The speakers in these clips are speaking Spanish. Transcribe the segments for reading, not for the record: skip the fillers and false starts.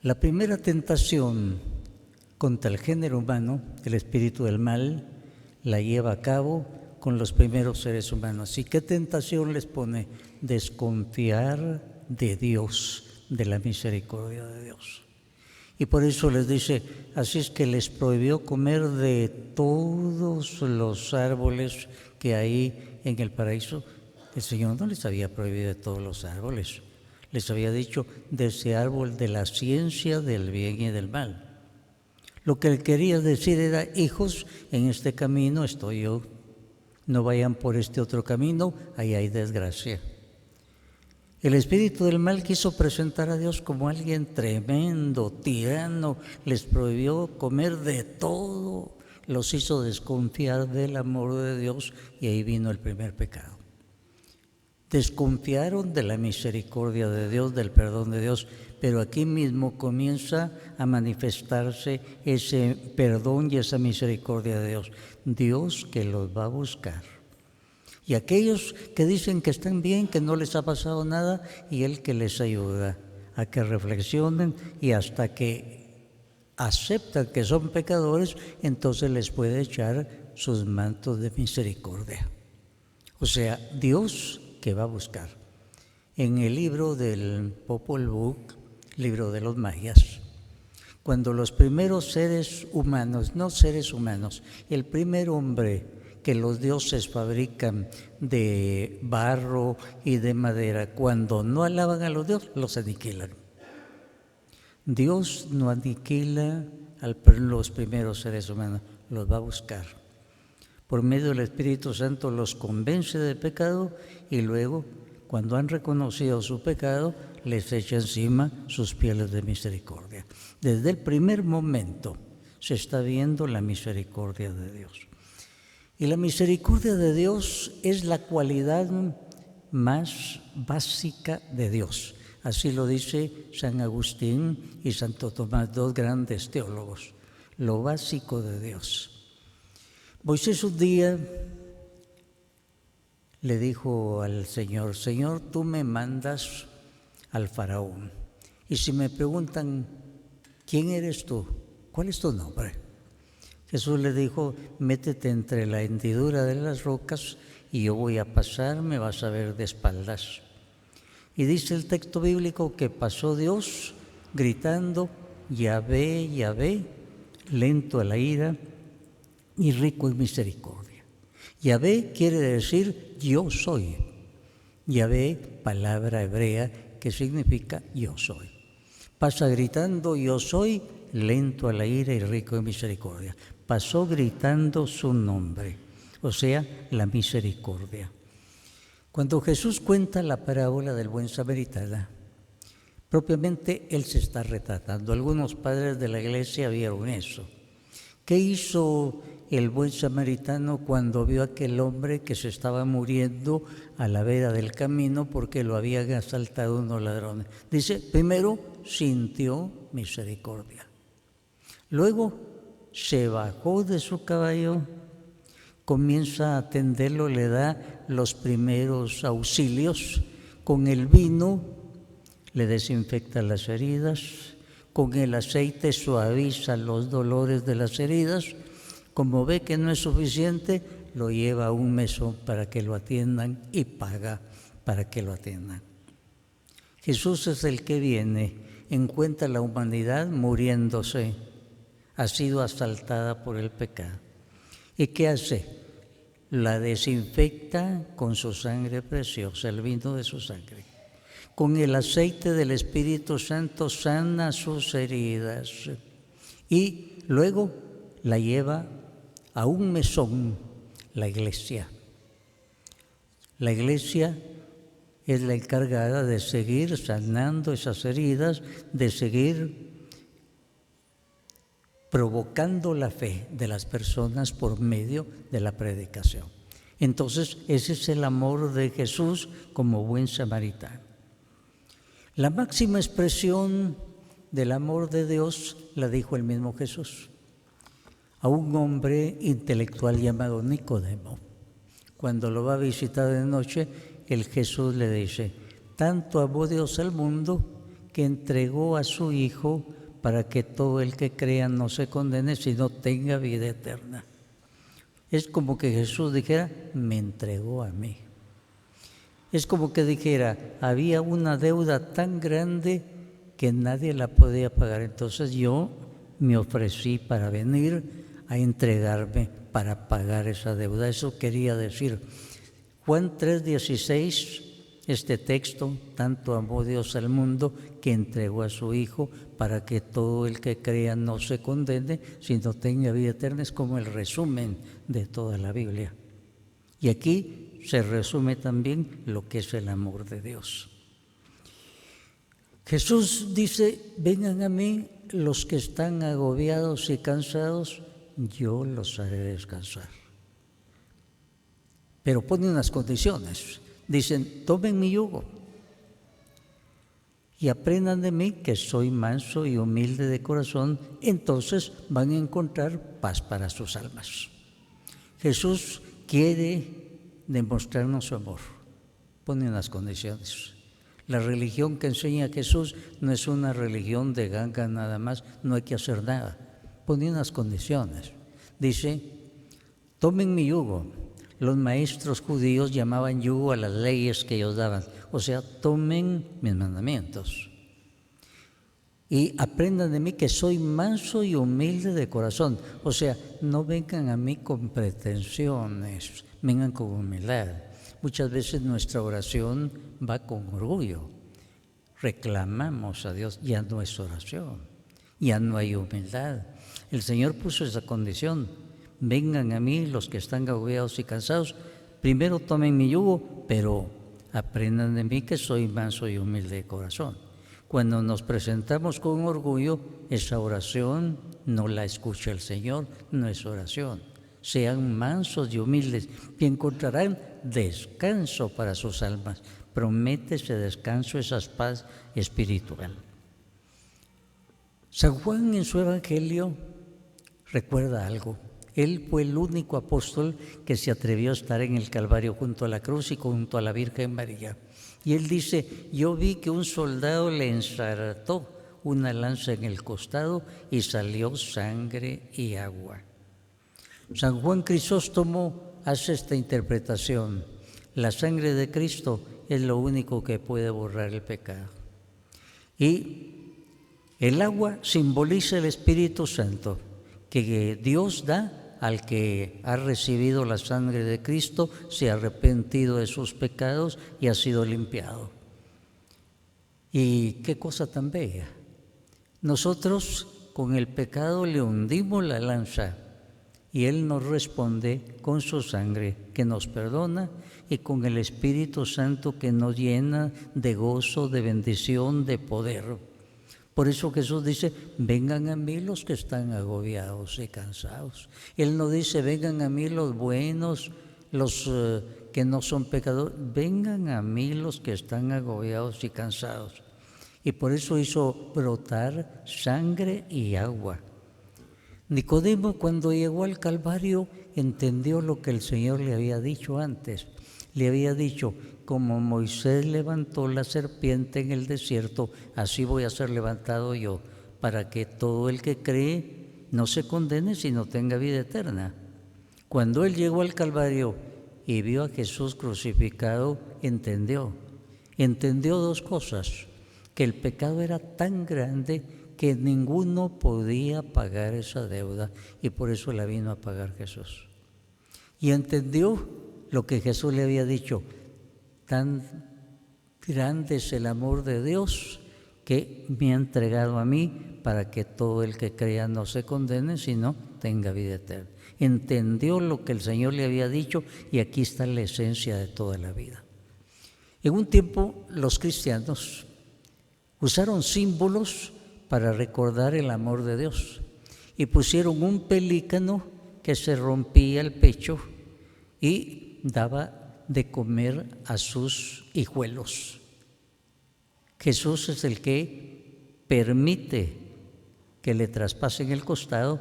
La primera tentación contra el género humano, el espíritu del mal, la lleva a cabo con los primeros seres humanos. ¿Y qué tentación les pone? Desconfiar de Dios, de la misericordia de Dios. Y por eso les dice, así es que les prohibió comer de todos los árboles que hay en el paraíso. El Señor no les había prohibido de todos los árboles, les había dicho de ese árbol de la ciencia del bien y del mal. Lo que él quería decir era, hijos, en este camino estoy yo, no vayan por este otro camino, ahí hay desgracia. El espíritu del mal quiso presentar a Dios como alguien tremendo, tirano, les prohibió comer de todo, los hizo desconfiar del amor de Dios y ahí vino el primer pecado. Desconfiaron de la misericordia de Dios, del perdón de Dios, pero aquí mismo comienza a manifestarse ese perdón y esa misericordia de Dios. Dios que los va a buscar. Y aquellos que dicen que están bien, que no les ha pasado nada, y Él que les ayuda a que reflexionen y hasta que aceptan que son pecadores, entonces les puede echar sus mantos de misericordia. O sea, Dios que va a buscar. En el libro del Popol Vuh, libro de los mayas, cuando los primeros seres humanos, no seres humanos, el primer hombre que los dioses fabrican de barro y de madera, cuando no alaban a los dioses, los aniquilan. Dios no aniquila a los primeros seres humanos, los va a buscar. Por medio del Espíritu Santo los convence del pecado y luego, cuando han reconocido su pecado, les echa encima sus pieles de misericordia. Desde el primer momento se está viendo la misericordia de Dios. Y la misericordia de Dios es la cualidad más básica de Dios. Así lo dice San Agustín y Santo Tomás, dos grandes teólogos. Lo básico de Dios. Moisés un día le dijo al Señor, Señor, tú me mandas al faraón. Y si me preguntan, ¿quién eres tú? ¿Cuál es tu nombre? Jesús le dijo, métete entre la hendidura de las rocas y yo voy a pasar, me vas a ver de espaldas. Y dice el texto bíblico que pasó Dios gritando, Yahvé, Yahvé, lento a la ira y rico en misericordia. Yahvé quiere decir yo soy. Yahvé, palabra hebrea que significa yo soy. Pasa gritando yo soy, lento a la ira y rico en misericordia. Pasó gritando su nombre, o sea, la misericordia. Cuando Jesús cuenta la parábola del buen samaritano, propiamente Él se está retratando. Algunos padres de la iglesia vieron eso. ¿Qué hizo el buen samaritano cuando vio a aquel hombre que se estaba muriendo a la vera del camino porque lo habían asaltado unos ladrones? Dice, primero sintió misericordia. Luego se bajó de su caballo, comienza a atenderlo, le da los primeros auxilios. Con el vino le desinfecta las heridas, con el aceite suaviza los dolores de las heridas. Como ve que no es suficiente, lo lleva a un mesón para que lo atiendan y paga para que lo atiendan. Jesús es el que viene, encuentra la humanidad muriéndose, ha sido asaltada por el pecado. ¿Y qué hace? La desinfecta con su sangre preciosa, el vino de su sangre. Con el aceite del Espíritu Santo sana sus heridas y luego la lleva a un mesón, la iglesia. La iglesia es la encargada de seguir sanando esas heridas, de seguir provocando la fe de las personas por medio de la predicación. Entonces, ese es el amor de Jesús como buen samaritano. La máxima expresión del amor de Dios la dijo el mismo Jesús a un hombre intelectual llamado Nicodemo. Cuando lo va a visitar de noche, el Jesús le dice, tanto amó Dios al mundo que entregó a su Hijo para que todo el que crea no se condene, sino tenga vida eterna. Es como que Jesús dijera, me entregó a mí. Es como que dijera, había una deuda tan grande que nadie la podía pagar. Entonces yo me ofrecí para venir a entregarme para pagar esa deuda. Eso quería decir. Juan 3:16, este texto, tanto amó Dios al mundo que entregó a su Hijo para que todo el que crea no se condene, sino tenga vida eterna. Es como el resumen de toda la Biblia. Y aquí se resume también lo que es el amor de Dios. Jesús dice, vengan a mí los que están agobiados y cansados, yo los haré descansar. Pero pone unas condiciones. Dicen, tomen mi yugo y aprendan de mí que soy manso y humilde de corazón, entonces van a encontrar paz para sus almas. Jesús quiere demostrarnos su amor. Pone unas condiciones. La religión que enseña Jesús no es una religión de ganga nada más, no hay que hacer nada. Pone unas condiciones. Dice, tomen mi yugo. Los maestros judíos llamaban yugo a las leyes que ellos daban. O sea, tomen mis mandamientos. Y aprendan de mí que soy manso y humilde de corazón. O sea, no vengan a mí con pretensiones, vengan con humildad. Muchas veces nuestra oración va con orgullo. Reclamamos a Dios, ya no es oración, ya no hay humildad. El Señor puso esa condición. Vengan a mí los que están agobiados y cansados. Primero tomen mi yugo, pero aprendan de mí que soy manso y humilde de corazón. Cuando nos presentamos con orgullo, esa oración no la escucha el Señor, no es oración. Sean mansos y humildes y encontrarán descanso para sus almas. Promete ese descanso, esa paz espiritual. San Juan en su Evangelio recuerda algo. Él fue el único apóstol que se atrevió a estar en el Calvario junto a la cruz y junto a la Virgen María. Y él dice, yo vi que un soldado le ensartó una lanza en el costado y salió sangre y agua. San Juan Crisóstomo hace esta interpretación. La sangre de Cristo es lo único que puede borrar el pecado. Y el agua simboliza el Espíritu Santo, que Dios da al que ha recibido la sangre de Cristo, se ha arrepentido de sus pecados y ha sido limpiado. Y qué cosa tan bella. Nosotros con el pecado le hundimos la lanza y Él nos responde con su sangre que nos perdona y con el Espíritu Santo que nos llena de gozo, de bendición, de poder. Por eso Jesús dice, vengan a mí los que están agobiados y cansados. Él no dice, vengan a mí los buenos, los que no son pecadores. Vengan a mí los que están agobiados y cansados. Y por eso hizo brotar sangre y agua. Nicodemo, cuando llegó al Calvario, entendió lo que el Señor le había dicho antes. Le había dicho, como Moisés levantó la serpiente en el desierto, así voy a ser levantado yo, para que todo el que cree no se condene, sino tenga vida eterna. Cuando él llegó al Calvario y vio a Jesús crucificado, entendió dos cosas, que el pecado era tan grande que ninguno podía pagar esa deuda, y por eso la vino a pagar Jesús. Y entendió lo que Jesús le había dicho, tan grande es el amor de Dios que me ha entregado a mí para que todo el que crea no se condene, sino tenga vida eterna. Entendió lo que el Señor le había dicho y aquí está la esencia de toda la vida. En un tiempo los cristianos usaron símbolos para recordar el amor de Dios y pusieron un pelícano que se rompía el pecho y daba de comer a sus hijuelos. Jesús es el que permite que le traspasen el costado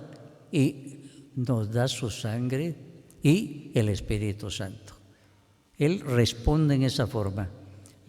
y nos da su sangre y el Espíritu Santo. Él responde en esa forma.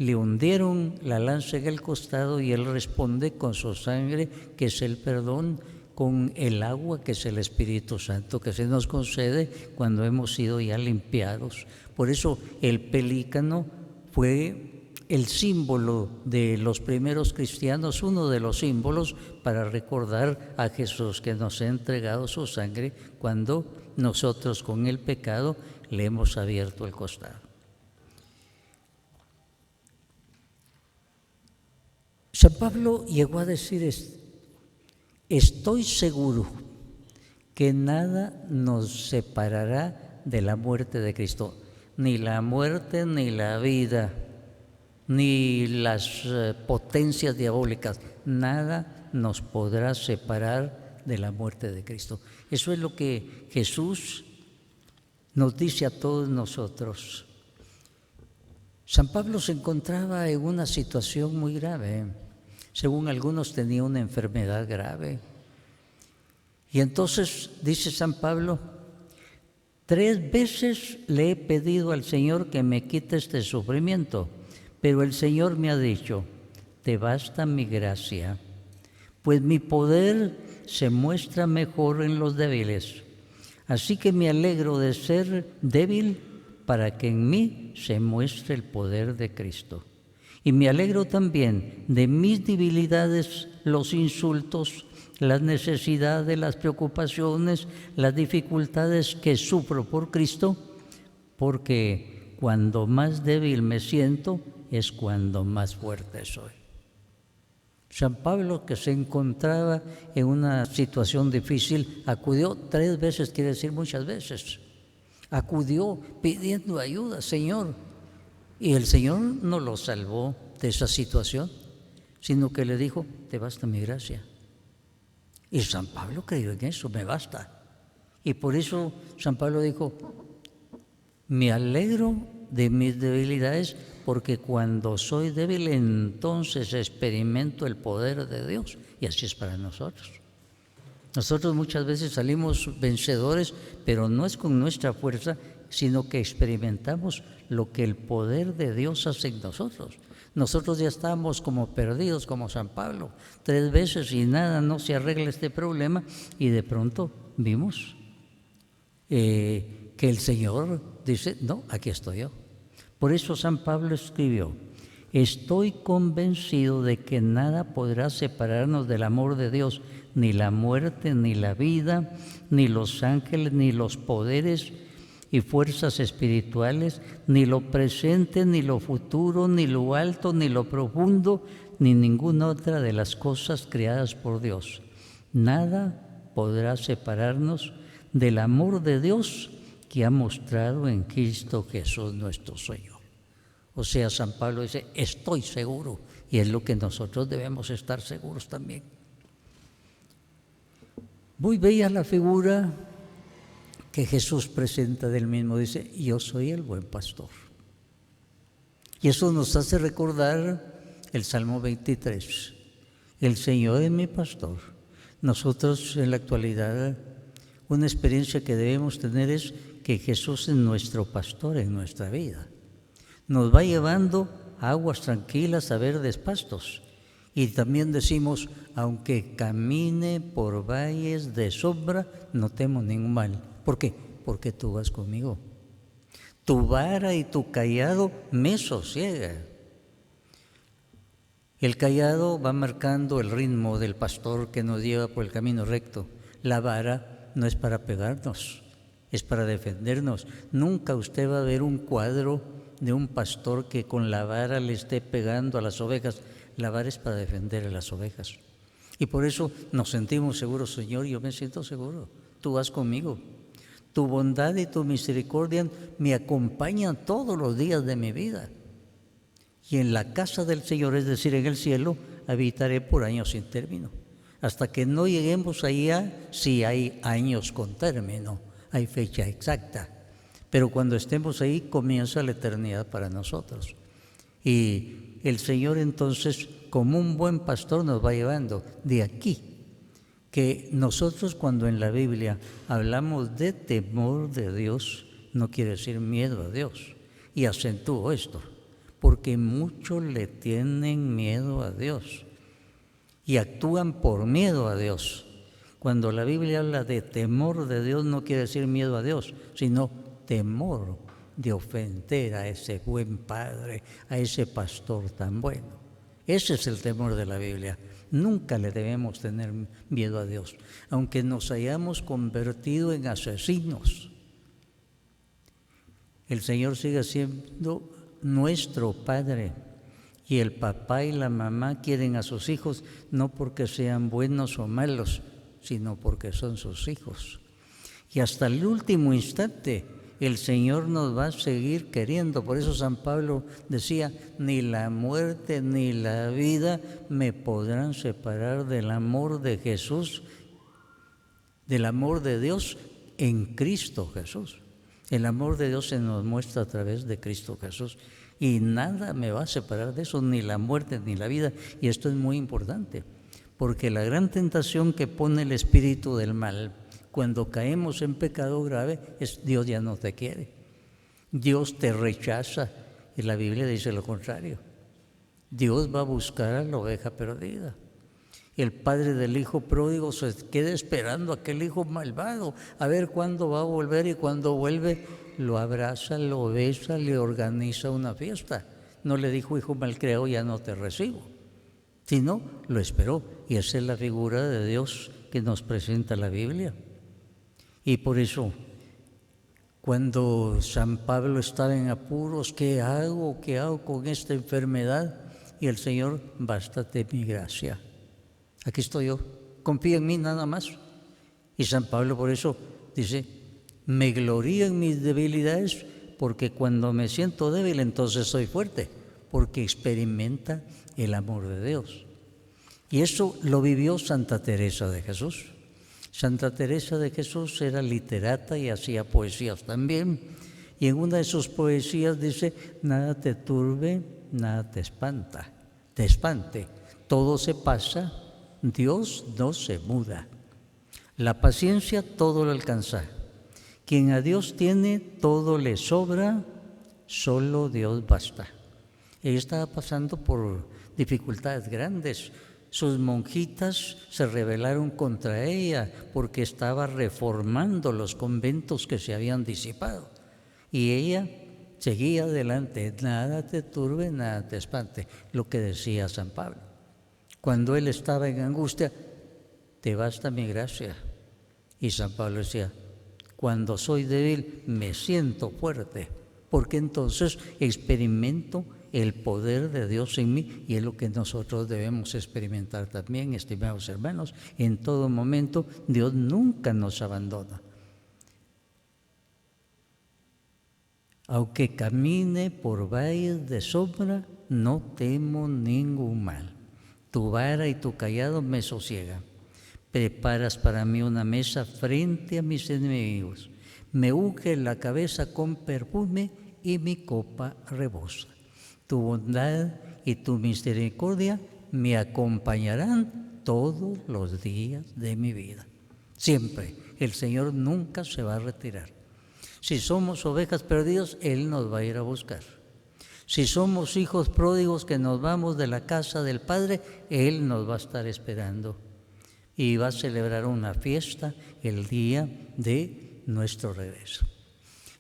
le hundieron la lanza en el costado y Él responde con su sangre, que es el perdón, con el agua, que es el Espíritu Santo, que se nos concede cuando hemos sido ya limpiados. Por eso el pelícano fue el símbolo de los primeros cristianos, uno de los símbolos para recordar a Jesús, que nos ha entregado su sangre cuando nosotros con el pecado le hemos abierto el costado. San Pablo llegó a decir esto: estoy seguro que nada nos separará de la muerte de Cristo, ni la muerte, ni la vida, ni las potencias diabólicas, nada nos podrá separar de la muerte de Cristo. Eso es lo que Jesús nos dice a todos nosotros. San Pablo se encontraba en una situación muy grave. Según algunos, tenía una enfermedad grave. Y entonces dice San Pablo: 3 veces le he pedido al Señor que me quite este sufrimiento, pero el Señor me ha dicho: te basta mi gracia, pues mi poder se muestra mejor en los débiles. Así que me alegro de ser débil para que en mí se muestre el poder de Cristo. Y me alegro también de mis debilidades, los insultos, las necesidades, las preocupaciones, las dificultades que sufro por Cristo, porque cuando más débil me siento es cuando más fuerte soy. San Pablo, que se encontraba en una situación difícil, acudió 3 veces, quiere decir muchas veces. Acudió pidiendo ayuda, Señor. Y el Señor no lo salvó de esa situación, sino que le dijo: te basta mi gracia. Y San Pablo creyó en eso: me basta. Y por eso San Pablo dijo: me alegro de mis debilidades, porque cuando soy débil entonces experimento el poder de Dios. Y así es para nosotros. Nosotros muchas veces salimos vencedores, pero no es con nuestra fuerza, sino que experimentamos lo que el poder de Dios hace en nosotros. Nosotros ya estamos como perdidos, como San Pablo, 3 veces y nada, no se arregla este problema, y de pronto vimos que el Señor dice: no, aquí estoy yo. Por eso San Pablo escribió: estoy convencido de que nada podrá separarnos del amor de Dios, ni la muerte, ni la vida, ni los ángeles, ni los poderes y fuerzas espirituales, ni lo presente, ni lo futuro, ni lo alto, ni lo profundo, ni ninguna otra de las cosas creadas por Dios. Nada podrá separarnos del amor de Dios que ha mostrado en Cristo Jesús nuestro Señor. O sea, San Pablo dice: estoy seguro, y es lo que nosotros debemos estar seguros también. Muy bella la figura que Jesús presenta del mismo. Dice: yo soy el buen pastor. Y eso nos hace recordar el Salmo 23. El Señor es mi pastor. Nosotros en la actualidad, una experiencia que debemos tener es que Jesús es nuestro pastor en nuestra vida. Nos va llevando a aguas tranquilas, a verdes pastos. Y también decimos: aunque camine por valles de sombra, no temo ningún mal. ¿Por qué? Porque tú vas conmigo. Tu vara y tu cayado me sosiega. El cayado va marcando el ritmo del pastor que nos lleva por el camino recto. La vara no es para pegarnos, es para defendernos. Nunca usted va a ver un cuadro de un pastor que con la vara le esté pegando a las ovejas. La vara es para defender a las ovejas. Y por eso nos sentimos seguros. Señor, yo me siento seguro. Tú vas conmigo. Tu bondad y tu misericordia me acompañan todos los días de mi vida. Y en la casa del Señor, es decir, en el cielo, habitaré por años sin término. Hasta que no lleguemos allá, sí hay años con término, hay fecha exacta. Pero cuando estemos ahí, comienza la eternidad para nosotros. Y el Señor entonces, como un buen pastor, nos va llevando de aquí. Que nosotros, cuando en la Biblia hablamos de temor de Dios, no quiere decir miedo a Dios. Y acentúo esto, porque muchos le tienen miedo a Dios y actúan por miedo a Dios. Cuando la Biblia habla de temor de Dios, no quiere decir miedo a Dios, sino temor de ofender a ese buen padre, a ese pastor tan bueno. Ese es el temor de la Biblia. Nunca le debemos tener miedo a Dios, aunque nos hayamos convertido en asesinos. El Señor sigue siendo nuestro Padre, y el papá y la mamá quieren a sus hijos no porque sean buenos o malos, sino porque son sus hijos. Y hasta el último instante el Señor nos va a seguir queriendo. Por eso San Pablo decía, ni la muerte ni la vida me podrán separar del amor de Jesús, del amor de Dios en Cristo Jesús. El amor de Dios se nos muestra a través de Cristo Jesús. Y nada me va a separar de eso, ni la muerte ni la vida. Y esto es muy importante, porque la gran tentación que pone el espíritu del mal cuando caemos en pecado grave es: Dios ya no te quiere, Dios te rechaza. Y la Biblia dice lo contrario. Dios va a buscar a la oveja perdida. El padre del hijo pródigo se queda esperando a aquel hijo malvado, a ver cuándo va a volver, y cuando vuelve lo abraza, lo besa, le organiza una fiesta. No le dijo: hijo malcriado, ya no te recibo, sino lo esperó. Y esa es la figura de Dios que nos presenta la Biblia. Y por eso, cuando San Pablo estaba en apuros, ¿qué hago? ¿Qué hago con esta enfermedad? Y el Señor: bástate mi gracia. Aquí estoy yo, confía en mí nada más. Y San Pablo por eso dice: me glorío en mis debilidades, porque cuando me siento débil entonces soy fuerte, porque experimenta el amor de Dios. Y eso lo vivió Santa Teresa de Jesús. Santa Teresa de Jesús era literata y hacía poesías también. Y en una de sus poesías dice: nada te turbe, nada te espante, todo se pasa, Dios no se muda. La paciencia todo lo alcanza. Quien a Dios tiene, todo le sobra, solo Dios basta. Ella estaba pasando por dificultades grandes. Sus monjitas se rebelaron contra ella porque estaba reformando los conventos que se habían disipado. Y ella seguía adelante: nada te turbe, nada te espante, lo que decía San Pablo. Cuando él estaba en angustia: te basta mi gracia. Y San Pablo decía: cuando soy débil me siento fuerte, porque entonces experimento el poder de Dios en mí, y es lo que nosotros debemos experimentar también, estimados hermanos. En todo momento Dios nunca nos abandona. Aunque camine por valles de sombra, no temo ningún mal. Tu vara y tu cayado me sosiegan. Preparas para mí una mesa frente a mis enemigos. Me unge la cabeza con perfume y mi copa rebosa. Tu bondad y tu misericordia me acompañarán todos los días de mi vida. Siempre. El Señor nunca se va a retirar. Si somos ovejas perdidas, Él nos va a ir a buscar. Si somos hijos pródigos que nos vamos de la casa del Padre, Él nos va a estar esperando. Y va a celebrar una fiesta el día de nuestro regreso.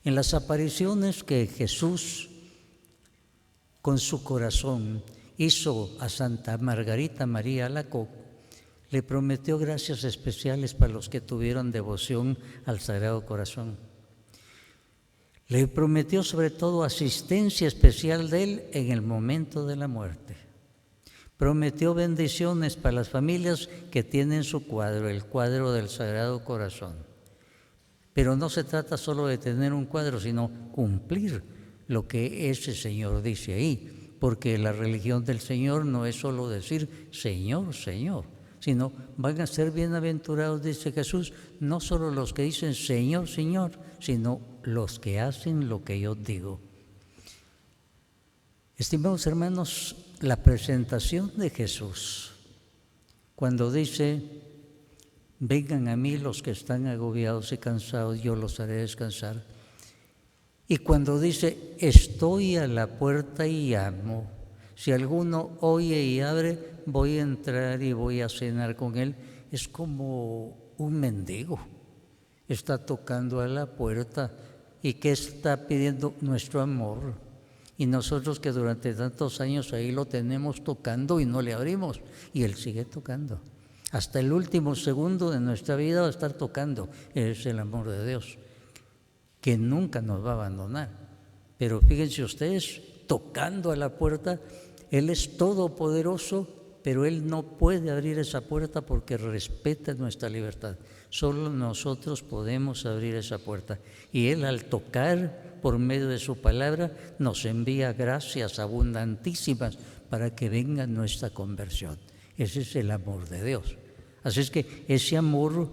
En las apariciones que Jesús, con su corazón, hizo a Santa Margarita María Alacoque, le prometió gracias especiales para los que tuvieron devoción al Sagrado Corazón. Le prometió sobre todo asistencia especial de él en el momento de la muerte. Prometió bendiciones para las familias que tienen su cuadro, el cuadro del Sagrado Corazón. Pero no se trata solo de tener un cuadro, sino cumplir lo que ese Señor dice ahí, porque la religión del Señor no es solo decir Señor, Señor, sino van a ser bienaventurados, dice Jesús, no solo los que dicen Señor, Señor, sino los que hacen lo que yo digo. Estimados hermanos, la presentación de Jesús, cuando dice: vengan a mí los que están agobiados y cansados, yo los haré descansar. Y cuando dice, estoy a la puerta y llamo, si alguno oye y abre, voy a entrar y voy a cenar con él, es como un mendigo. Está tocando a la puerta. ¿Y qué está pidiendo? Nuestro amor. Y nosotros que durante tantos años ahí lo tenemos tocando y no le abrimos, y Él sigue tocando. Hasta el último segundo de nuestra vida va a estar tocando. Es el amor de Dios, que nunca nos va a abandonar. Pero fíjense ustedes, tocando a la puerta, Él es todopoderoso, pero Él no puede abrir esa puerta porque respeta nuestra libertad. Solo nosotros podemos abrir esa puerta. Y Él, al tocar por medio de su palabra, nos envía gracias abundantísimas para que venga nuestra conversión. Ese es el amor de Dios. Así es que ese amor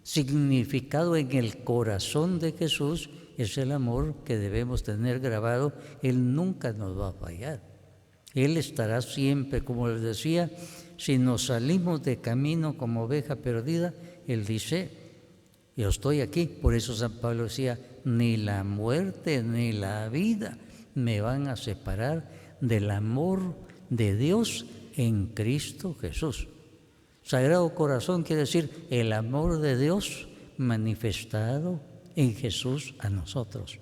significado en el corazón de Jesús es el amor que debemos tener grabado. Él nunca nos va a fallar. Él estará siempre, como les decía, si nos salimos de camino como oveja perdida, Él dice, yo estoy aquí. Por eso San Pablo decía, ni la muerte ni la vida me van a separar del amor de Dios en Cristo Jesús. Sagrado Corazón quiere decir el amor de Dios manifestado en Jesús a nosotros.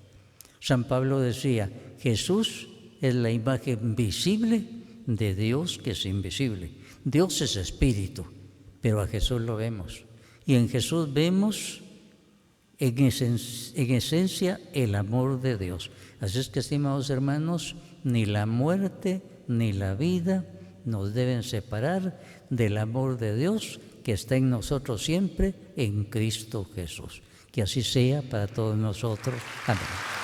San Pablo decía, Jesús es la imagen visible de Dios que es invisible. Dios es espíritu, pero a Jesús lo vemos. Y en Jesús vemos en esencia el amor de Dios. Así es que, estimados hermanos, ni la muerte ni la vida nos deben separar del amor de Dios que está en nosotros siempre en Cristo Jesús. Que así sea para todos nosotros. Amén.